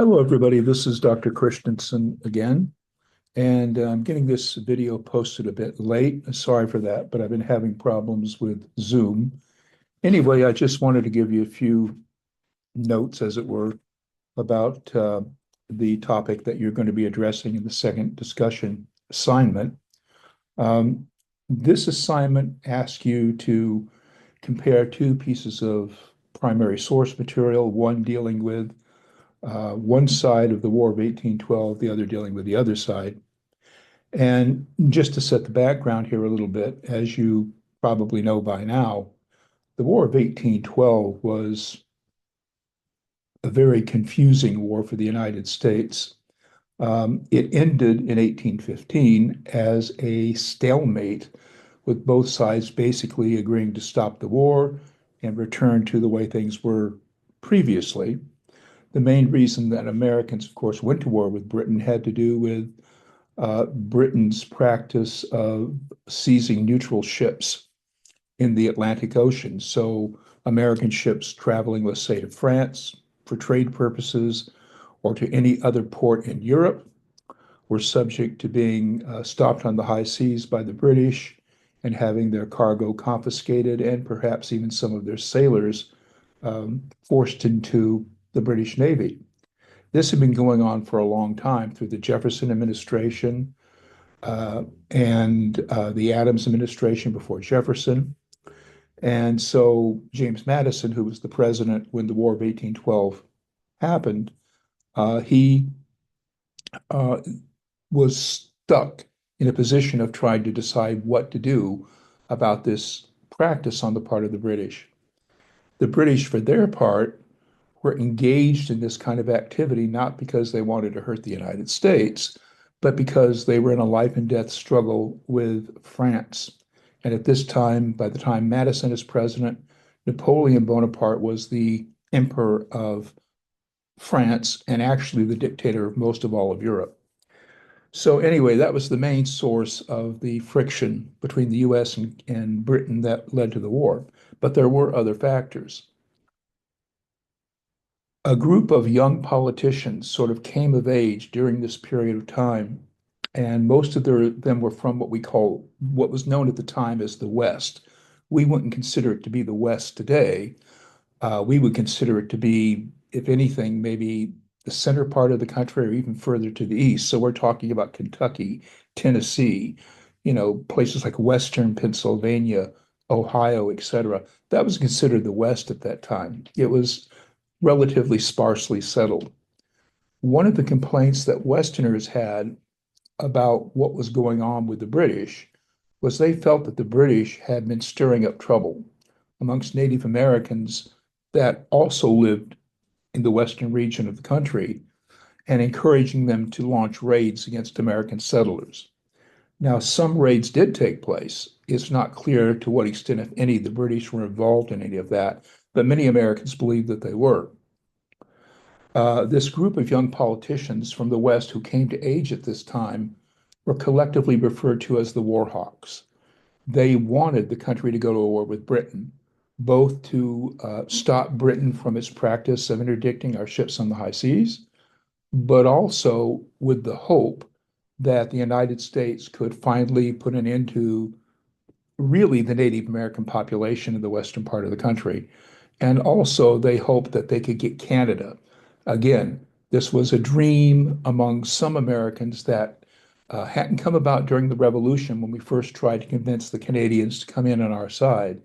Hello, everybody. This is Dr. Christensen again, and I'm getting this video posted a bit late. Sorry for that, but I've been having problems with Zoom. Anyway, I just wanted to give you a few notes, as it were, about the topic that you're going to be addressing in the second discussion assignment. Um, this assignment asks you to compare two pieces of primary source material, one dealing with one side of the War of 1812, the other dealing with the other side. And just to set the background here a little bit, as you probably know by now, the War of 1812 was a very confusing war for the United States. It ended in 1815 as a stalemate, with both sides basically agreeing to stop the war and return to the way things were previously. The main reason that Americans, of course, went to war with Britain had to do with Britain's practice of seizing neutral ships in the Atlantic Ocean. So American ships traveling, let's say, to France for trade purposes or to any other port in Europe were subject to being stopped on the high seas by the British and having their cargo confiscated and perhaps even some of their sailors forced into the British Navy. This had been going on for a long time through the Jefferson administration and the Adams administration before Jefferson. And so James Madison, who was the president when the War of 1812 happened, he uh, was stuck in a position of trying to decide what to do about this practice on the part of the British. The British, for their part, were engaged in this kind of activity not because they wanted to hurt the United States, but because they were in a life and death struggle with France. And at this time, by the time Madison is president, Napoleon Bonaparte was the emperor of France and actually the dictator of most of all of Europe. So anyway, that was the main source of the friction between the US and Britain that led to the war. But there were other factors. A group of young politicians sort of came of age during this period of time, and most of them were from what was known at the time as the West. We wouldn't consider it to be the West today. We would consider it to be, if anything, maybe the center part of the country or even further to the east. So we're talking about Kentucky, Tennessee, places like Western Pennsylvania, Ohio, etc. That was considered the West at that time. It was relatively sparsely settled. One of the complaints that Westerners had about what was going on with the British was they felt that the British had been stirring up trouble amongst Native Americans that also lived in the western region of the country and encouraging them to launch raids against American settlers. Now, some raids did take place. It's not clear to what extent, if any, the British were involved in any of that, but many Americans believed that they were. This group of young politicians from the West who came to age at this time were collectively referred to as the War Hawks. They wanted the country to go to war with Britain, both to stop Britain from its practice of interdicting our ships on the high seas, but also with the hope that the United States could finally put an end to really the Native American population in the western part of the country. And also, they hoped that they could get Canada. Again, this was a dream among some Americans that hadn't come about during the Revolution when we first tried to convince the Canadians to come in on our side.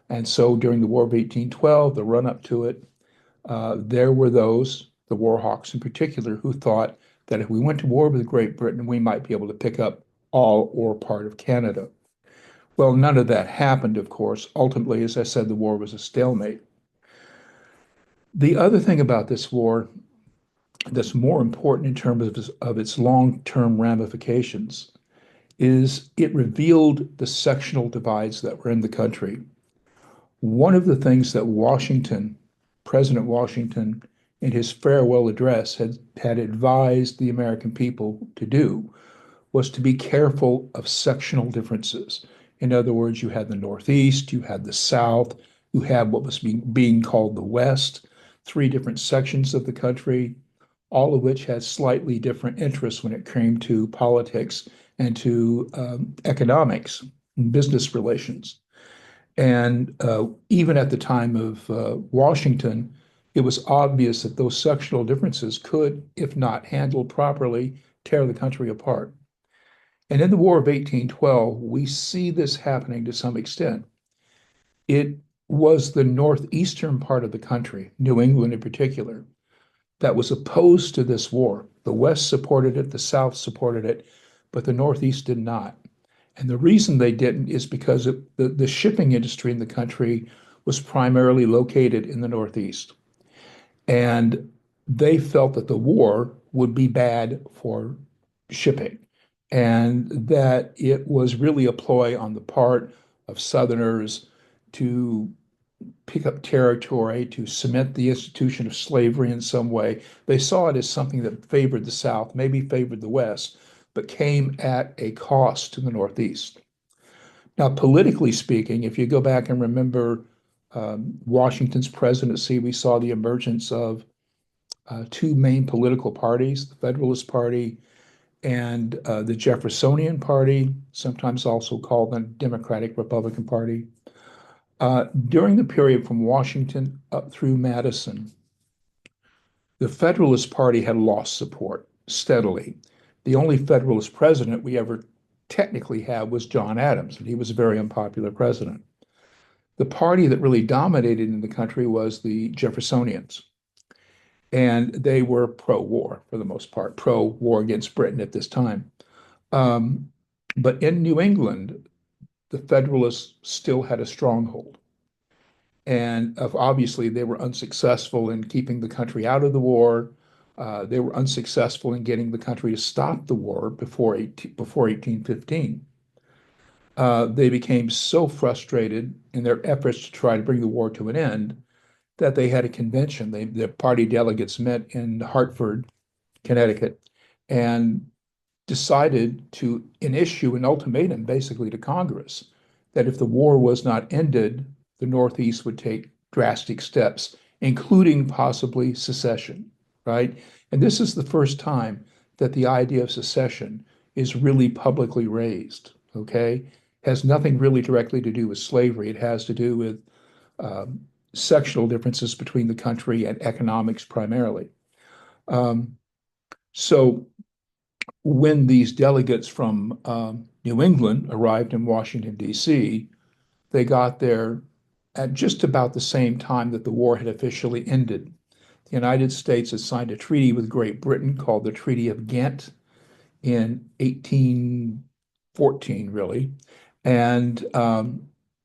And so during the War of 1812, the run up to it, there were those, the War Hawks in particular, who thought that if we went to war with Great Britain, we might be able to pick up all or part of Canada. Well, none of that happened, of course. Ultimately, as I said, the war was a stalemate. The other thing about this war that's more important in terms of its long-term ramifications is it revealed the sectional divides that were in the country. One of the things that President Washington, in his farewell address, had advised the American people to do was to be careful of sectional differences. In other words, you had the Northeast, you had the South, you had what was being called the West, three different sections of the country. all of which had slightly different interests when it came to politics and to economics and business relations. And even at the time of Washington, it was obvious that those sectional differences could, if not handled properly, tear the country apart. And in the War of 1812, we see this happening to some extent. It was the northeastern part of the country, New England in particular, that was opposed to this war. The West supported it, the South supported it, but the Northeast did not. And the reason they didn't is because the shipping industry in the country was primarily located in the Northeast. And they felt that the war would be bad for shipping and that it was really a ploy on the part of Southerners to pick up territory, to cement the institution of slavery in some way. They saw it as something that favored the South, maybe favored the West, but came at a cost to the Northeast. Now, politically speaking, if you go back and remember Washington's presidency, we saw the emergence of two main political parties, the Federalist Party and the Jeffersonian Party, sometimes also called the Democratic Republican Party. During the period from Washington up through Madison, the Federalist Party had lost support steadily. The only Federalist president we ever technically had was John Adams, and he was a very unpopular president. The party that really dominated in the country was the Jeffersonians, and they were pro-war for the most part, pro-war against Britain at this time. But in New England, the Federalists still had a stronghold. And obviously, they were unsuccessful in keeping the country out of the war. They were unsuccessful in getting the country to stop the war before 1815. They became so frustrated in their efforts to try to bring the war to an end that they had a convention. The party delegates met in Hartford, Connecticut, and decided to issue an ultimatum basically to Congress that if the war was not ended, the Northeast would take drastic steps, including possibly secession, right? And this is the first time that the idea of secession is really publicly raised, okay? Has nothing really directly to do with slavery. It has to do with sectional differences between the country and economics primarily. So when these delegates from New England arrived in Washington, D.C., they got there at just about the same time that the war had officially ended. The United States had signed a treaty with Great Britain called the Treaty of Ghent in 1814, really. And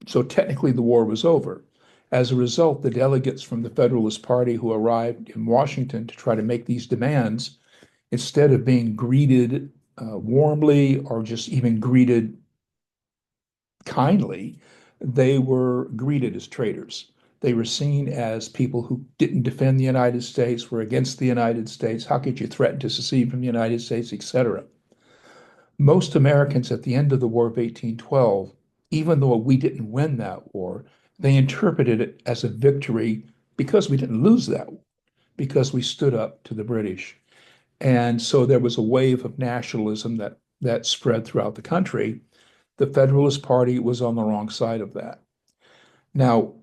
so technically the war was over. As a result, the delegates from the Federalist Party who arrived in Washington to try to make these demands, instead of being greeted warmly or just even greeted kindly, they were greeted as traitors. They were seen as people who didn't defend the United States, were against the United States. How could you threaten to secede from the United States, etc.? Most Americans at the end of the War of 1812, even though we didn't win that war, they interpreted it as a victory because we didn't lose that war, because we stood up to the British. And so there was a wave of nationalism that spread throughout the country. The Federalist Party was on the wrong side of that. Now,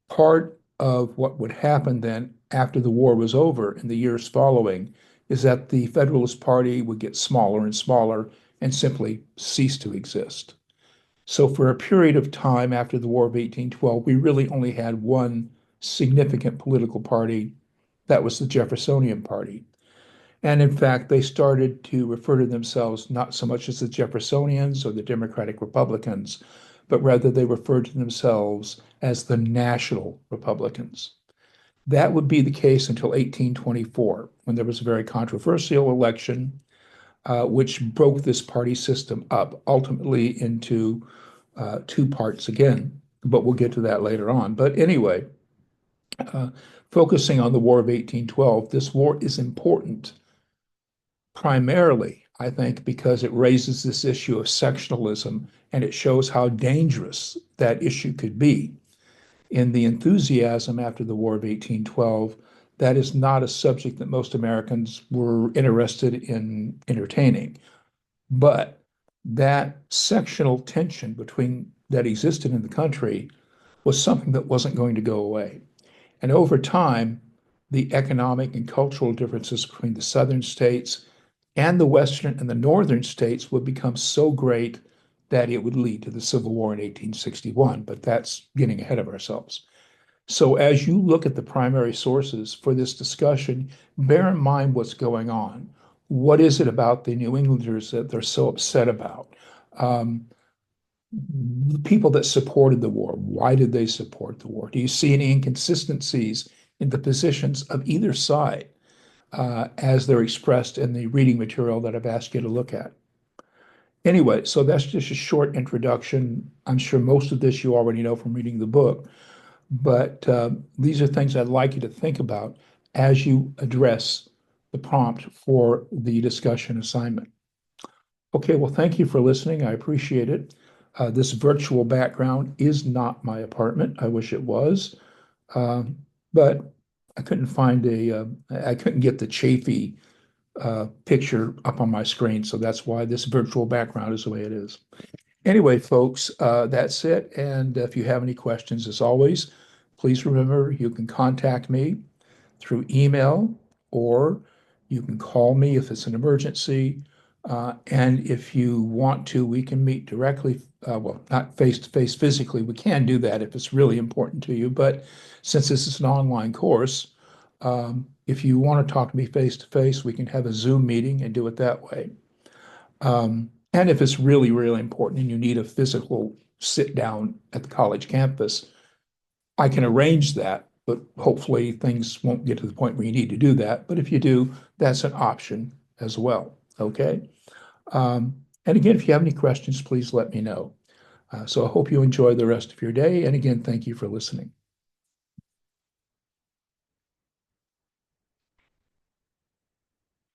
part of what would happen then after the war was over in the years following is that the Federalist Party would get smaller and smaller and simply cease to exist. So for a period of time after the War of 1812, we really only had one significant political party. That was the Jeffersonian Party. And in fact, they started to refer to themselves not so much as the Jeffersonians or the Democratic Republicans, but rather they referred to themselves as the National Republicans. That would be the case until 1824, when there was a very controversial election, which broke this party system up, ultimately into two parts again. But we'll get to that later on. But anyway, focusing on the War of 1812, this war is important primarily, I think, because it raises this issue of sectionalism and it shows how dangerous that issue could be. In the enthusiasm after the War of 1812, that is not a subject that most Americans were interested in entertaining. But that sectional tension between that existed in the country was something that wasn't going to go away. And over time, the economic and cultural differences between the southern states and the western and the northern states would become so great that it would lead to the Civil War in 1861. But that's getting ahead of ourselves. So as you look at the primary sources for this discussion, bear in mind what's going on. What is it about the New Englanders that they're so upset about? Um, the people that supported the war, why did they support the war? Do you see any inconsistencies in the positions of either side as they're expressed in the reading material that I've asked you to look at? Anyway, so that's just a short introduction. I'm sure most of this you already know from reading the book, but these are things I'd like you to think about as you address the prompt for the discussion assignment. Okay, well, thank you for listening. I appreciate it. This virtual background is not my apartment. I wish it was, but I couldn't get the Chafee picture up on my screen, so that's why this virtual background is the way it is. Anyway, folks, that's it. And if you have any questions, as always, please remember you can contact me through email or you can call me if it's an emergency. And if you want to, we can meet directly, well, not face to face physically. We can do that if it's really important to you. But since this is an online course, if you want to talk to me face to face, we can have a Zoom meeting and do it that way. And if it's really, really important and you need a physical sit down at the college campus, I can arrange that, but hopefully things won't get to the point where you need to do that. But if you do, that's an option as well. Okay. And again, if you have any questions, please let me know. So I hope you enjoy the rest of your day. And again, thank you for listening.